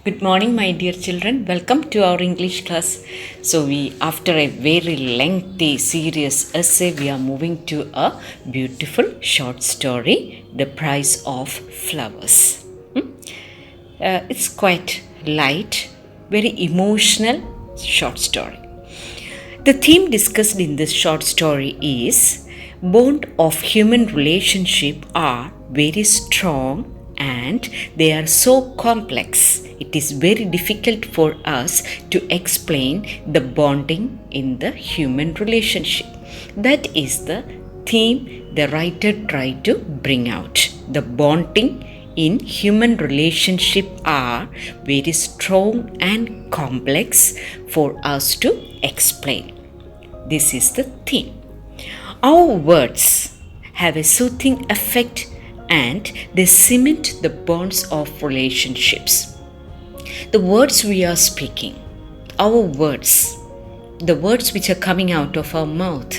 Good morning, my dear children. Welcome to our English class. After a very lengthy, serious essay, we are moving to a beautiful short story, The Price of Flowers. It's quite light, very emotional short story. The theme discussed in this short story is bond of human relationship are very strong and they are so complex. It is very difficult for us to explain the bonding in the human relationship. That is the theme the writer tried to bring out. The bonding in human relationship are very strong and complex for us to explain. This is the theme. Our words have a soothing effect and they cement the bonds of relationships. The words we are speaking, our words, the words which are coming out of our mouth,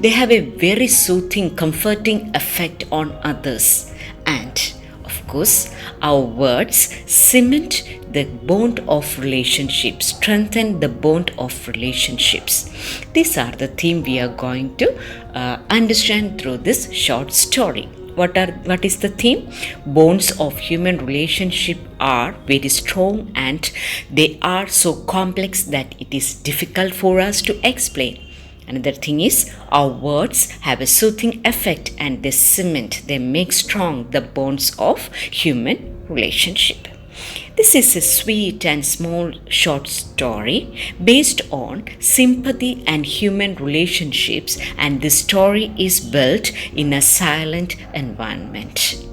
they have a very soothing, comforting effect on others. And of course, our words cement the bond of relationships, strengthen the bond of relationships. These are the theme we are going to understand through this short story. What is the theme? Bonds of human relationship are very strong and they are so complex that it is difficult for us to explain. Another thing is our words have a soothing effect and they make strong the bonds of human relationship. This is a sweet and small short story based on sympathy and human relationships, and the story is built in a silent environment.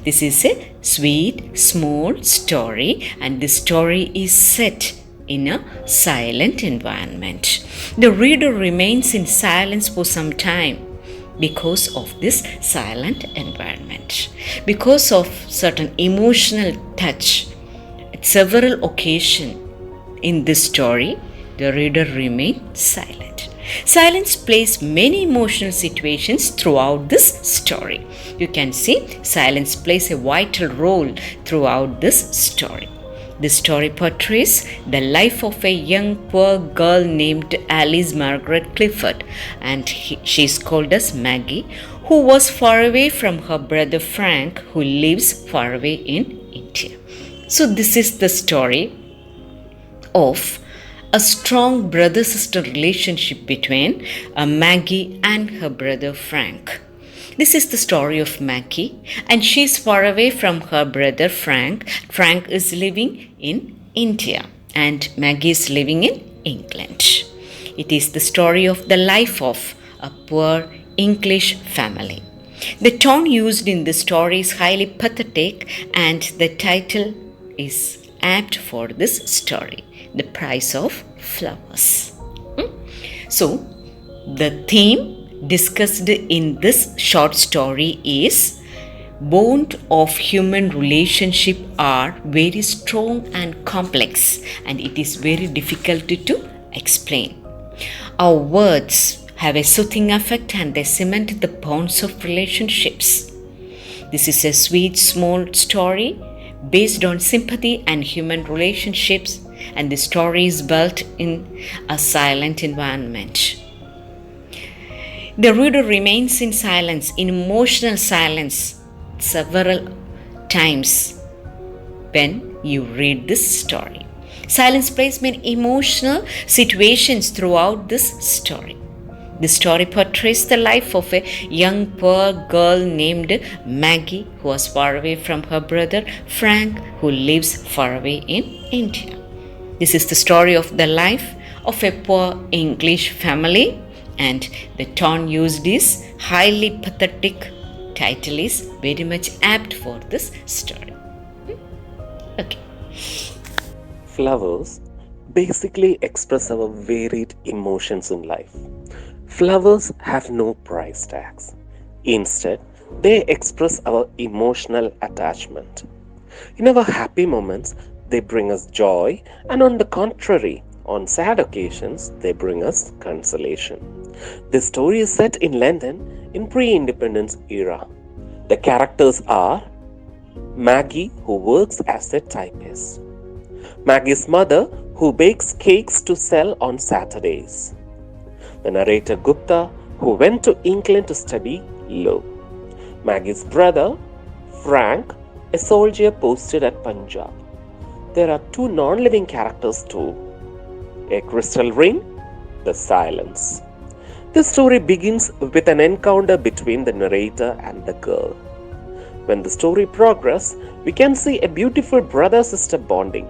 This is a sweet, small story, and the story is set in a silent environment. The reader remains in silence for some time because of this silent environment, because of certain emotional touch. At several occasions in this story, the reader remains silent. Silence plays many emotional situations throughout this story. You can see silence plays a vital role throughout this story. This story portrays the life of a young poor girl named Alice Margaret Clifford, and she is called as Maggie, who was far away from her brother Frank, who lives far away in India. So this is the story of a strong brother-sister relationship between Maggie and her brother Frank. This is the story of Maggie, and she is far away from her brother Frank. Frank is living in India, and Maggie is living in England. It is the story of the life of a poor English family. The tone used in the story is highly pathetic, and the title is apt for this story, The Price of Flowers. So, the theme discussed in this short story is bond of human relationship are very strong and complex, and it is very difficult to explain. Our words have a soothing effect and they cement the bonds of relationships. This is a sweet small story based on sympathy and human relationships, and the story is built in a silent environment. The reader remains in silence, in emotional silence, several times when you read this story. Silence plays many emotional situations throughout this story. The story portrays the life of a young poor girl named Maggie, who was far away from her brother Frank, who lives far away in India. This is the story of the life of a poor English family, and the tone used is highly pathetic. Title is very much apt for this story. Okay. Flowers basically express our varied emotions in life. Flowers have no price tags. Instead, they express our emotional attachment. In our happy moments, they bring us joy, and on the contrary, on sad occasions, they bring us consolation. This story is set in London in pre-independence era. The characters are Maggie, who works as a typist, Maggie's mother, who bakes cakes to sell on Saturdays. The narrator Gupta, who went to England to study law. Maggie's brother, Frank, a soldier posted at Punjab. There are two non living characters too: a crystal ring, the silence. The story begins with an encounter between the narrator and the girl. When the story progresses, we can see a beautiful brother sister bonding.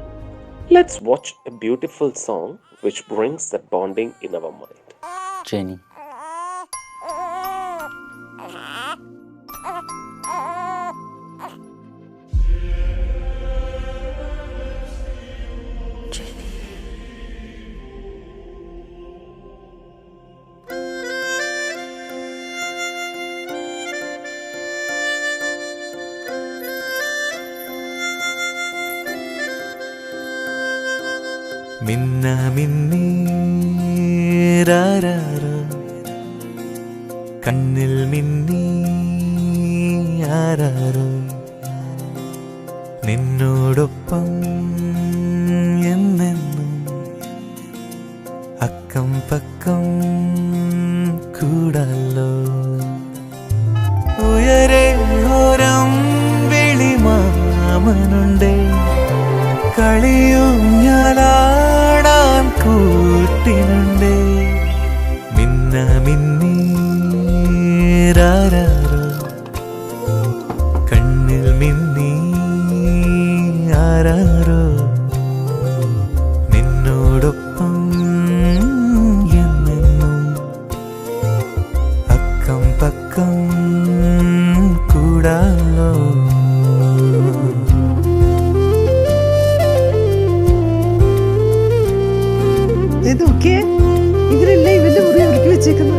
Let's watch a beautiful song which brings that bonding in our mind. Jenny. മിന്ന മിന്നീരാരോ കണ്ണിൽ മിന്നി ആരാരോ നിന്നോടൊപ്പം എന്നെന്നും അക്കം പക്കം കൂടല്ലോ ഉയരെ ഓരം വിളിമാമനുണ്ടേ കളിയും ഞാനാടാൻ കൂട്ടിനുണ്ടേ മിന്ന മിന്നീരാരോ കണ്ണിൽ മിന്നി ആരാരോ നിന്നോടൊപ്പം എന്നെന്നും അക്കം പക്കം കൂടാലോ ഇവരല്ലേ ഇവന്റെ മുറി ഒരുക്കി വെച്ചേക്കുന്നത്.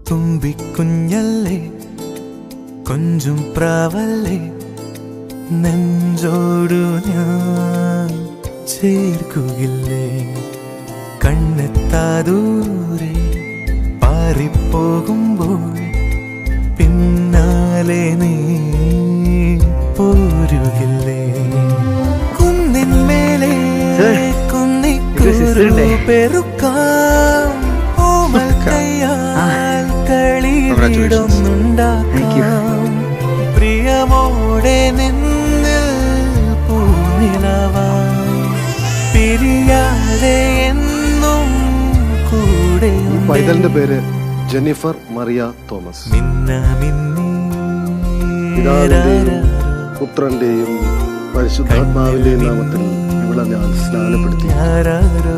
തുമ്പിക്കുഞ്ഞല്ലേ കൊഞ്ചും പ്രാവല്ലേ നെഞ്ചോടു ഞാൻ ചേർക്കുകില്ലേ കണ്ണെത്താദൂരെ പാറിപ്പോകുമ്പോൾ പിന്നാലെ നീ പോരുകില്ലേ കുന്നിന്മേലെ കുന്നിക്കുരു പെറുക്കാം ഓമൽ കയ്യാൽ കളിയിടുന്നുണ്ടാക്കാം പ്രിയമോടെ നിന്നിൽ പൂനിലവായി പിരിയാതെ എന്നും കൂടെ പൈതലിന്റെ പേര് ജെന്നിഫർ മറിയ തോമസ്. മിന്ന മിന്നി പിതാവിന്റെയും പുത്രന്റെയും പരിശുദ്ധാത്മാവിന്റെയും നാമത്തിൽ ഇവളെ ഞാൻ സ്നാനപ്പെടുത്തി. ആരാരോ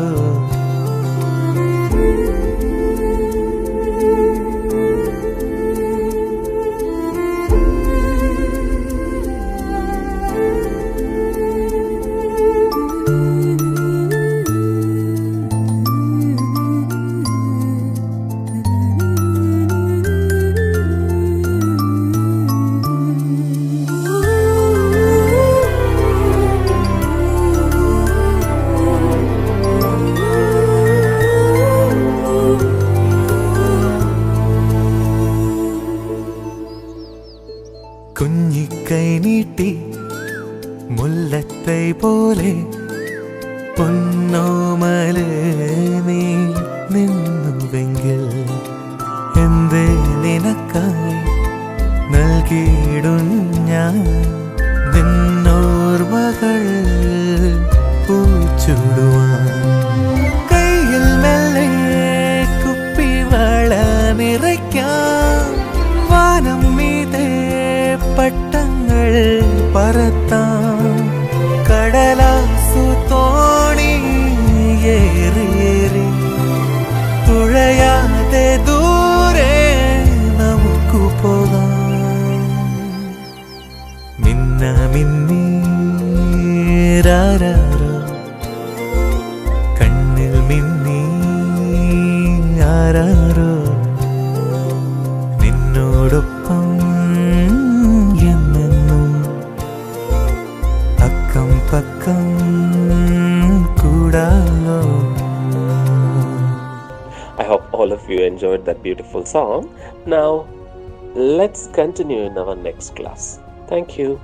കുഞ്ഞിക്കൈ നീട്ടി മുല്ലത്തൈ പോലെ പൊന്നോമല് നീ നിന്നുവെങ്കിൽ എന്തേ നിനക്കായി നൽകിയിടും ഞാൻ നിന്നോർമകൾ പൂച്ചുടുവാൻ കയ്യിൽ മെല്ലെ കുപ്പിവള നിറയ്ക്കാം വാനം മീതെ പട്ടങ്ങൾ പറത്താം കടലാസു തോണി ഏറിയേറി തുഴയാതെ ദൂരെ നമുക്കു പോകാം മിന്ന മിന്നീരാരോ കണ്ണിൽ മിന്നി ആരാരോ നിന്നോടൊപ്പം എന്നെന്നും all of you enjoyed that beautiful song. Now, let's continue in our next class. Thank you.